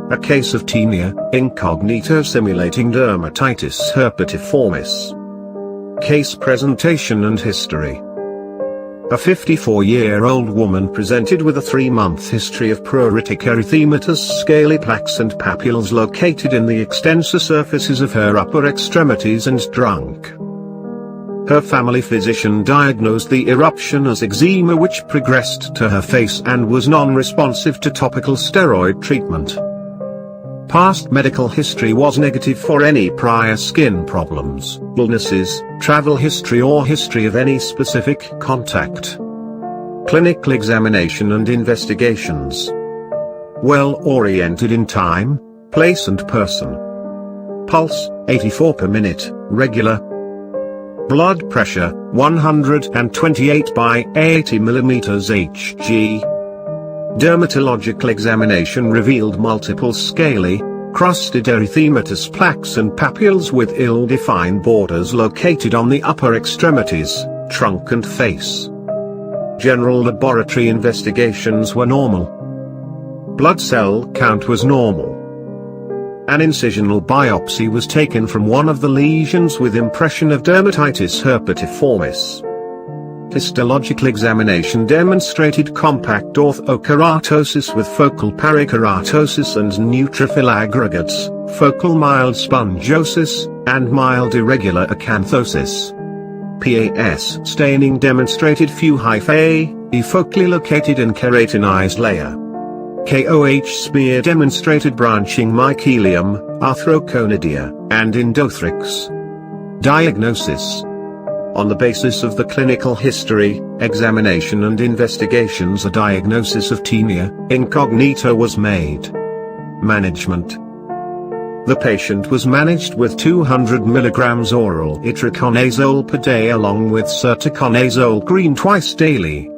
A case of tinea incognito simulating dermatitis herpetiformis. Case presentation and history. A 54-year-old woman presented with a 3-month history of pruritic erythematous scaly plaques and papules located in the extensor surfaces of her upper extremities and trunk. Her family physician diagnosed the eruption as eczema, which progressed to her face and was non-responsive to topical steroid treatment. Past medical history was negative for any prior skin problems, illnesses, travel history or history of any specific contact. Clinical examination and investigations. Well-oriented in time, place and person. Pulse, 84 per minute, regular. Blood pressure, 128 by 80 mm Hg. Dermatological examination revealed multiple scaly, crusted erythematous plaques and papules with ill-defined borders located on the upper extremities, trunk and face. General laboratory investigations were normal. Blood cell count was normal. An incisional biopsy was taken from one of the lesions with impression of dermatitis herpetiformis. Histological examination demonstrated compact orthokeratosis with focal parakeratosis and neutrophil aggregates, focal mild spongiosis, and mild irregular acanthosis. PAS staining demonstrated few hyphae, focally located in keratinized layer. KOH smear demonstrated branching mycelium, arthroconidia, and endothrix. Diagnosis. On the basis of the clinical history, examination and investigations, a diagnosis of tinea incognito was made. Management. The patient was managed with 200 mg oral itraconazole per day along with sertaconazole cream twice daily.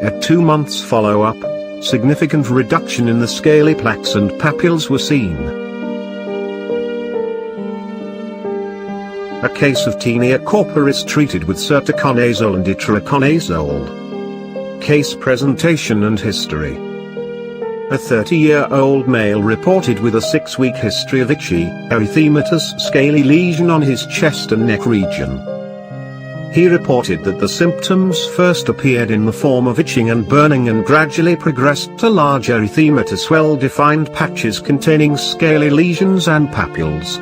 At 2 months follow-up, significant reduction in the scaly plaques and papules were seen. A case of tinea corporis treated with sertaconazole and itraconazole. Case presentation and history. A 30-year-old male reported with a 6-week history of itchy, erythematous scaly lesion on his chest and neck region. He reported that the symptoms first appeared in the form of itching and burning and gradually progressed to large erythematous well-defined patches containing scaly lesions and papules.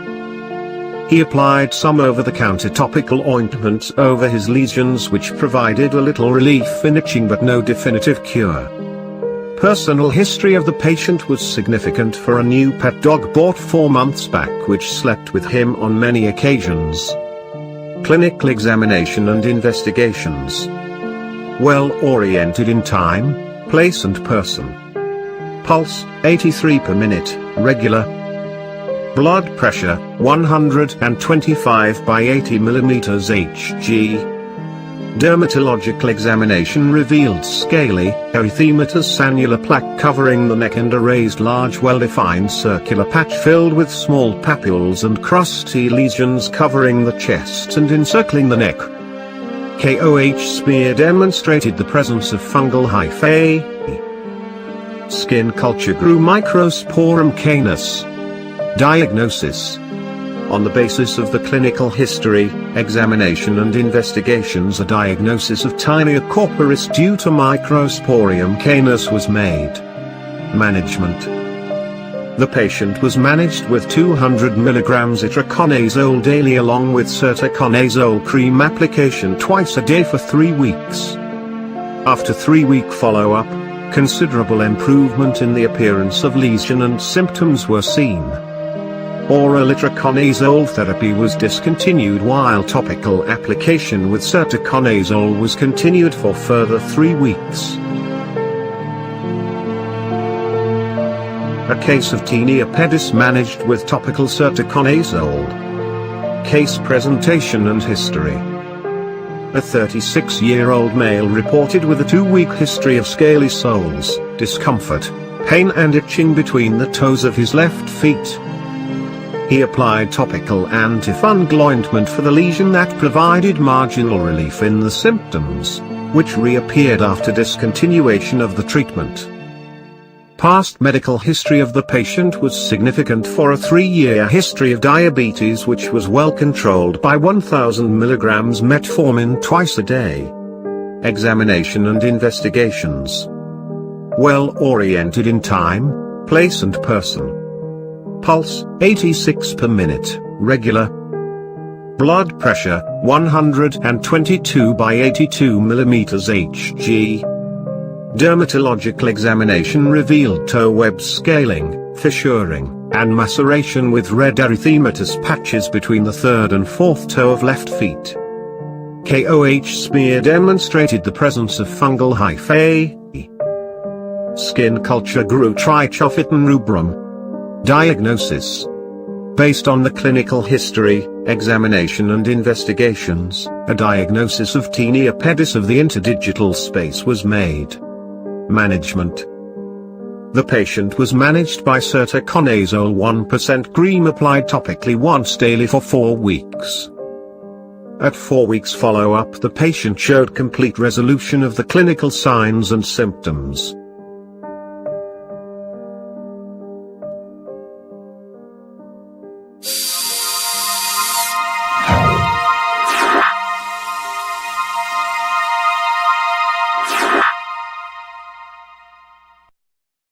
He applied some over-the-counter topical ointments over his lesions, which provided a little relief in itching but no definitive cure. Personal history of the patient was significant for a new pet dog bought 4 months back which slept with him on many occasions. Clinical examination and investigations. Well-oriented in time, place and person. Pulse, 83 per minute, regular. Blood pressure, 125 by 80 mm Hg. Dermatological examination revealed scaly, erythematous annular plaque covering the neck and a raised large well-defined circular patch filled with small papules and crusty lesions covering the chest and encircling the neck. KOH smear demonstrated the presence of fungal hyphae. Skin culture grew Microsporum canis. Diagnosis. On the basis of the clinical history, examination and investigations, a diagnosis of tinea corporis due to Microsporium canis was made. Management. The patient was managed with 200 mg itraconazole daily along with sertaconazole cream application twice a day for 3 weeks. After 3-week follow-up, considerable improvement in the appearance of lesion and symptoms were seen. Oral itraconazole therapy was discontinued while topical application with sertaconazole was continued for further 3 weeks. A case of tinea pedis managed with topical sertaconazole. Case presentation and history. A 36-year-old male reported with a 2-week history of scaly soles, discomfort, pain and itching between the toes of his left feet. He applied topical antifungal ointment for the lesion that provided marginal relief in the symptoms, which reappeared after discontinuation of the treatment. Past medical history of the patient was significant for a 3-year history of diabetes which was well controlled by 1000 mg metformin twice a day. Examination and investigations. Well oriented in time, place and person. Pulse, 86 per minute, regular. Blood pressure, 122 by 82 mm Hg. Dermatological examination revealed toe web scaling, fissuring, and maceration with red erythematous patches between the third and fourth toe of left feet. KOH smear demonstrated the presence of fungal hyphae. Skin culture grew trichophyton rubrum. Diagnosis. Based on the clinical history, examination and investigations, a diagnosis of tinea pedis of the interdigital space was made. Management. The patient was managed by cetirizine 1% cream applied topically once daily for 4 weeks. At 4 weeks follow-up, the patient showed complete resolution of the clinical signs and symptoms.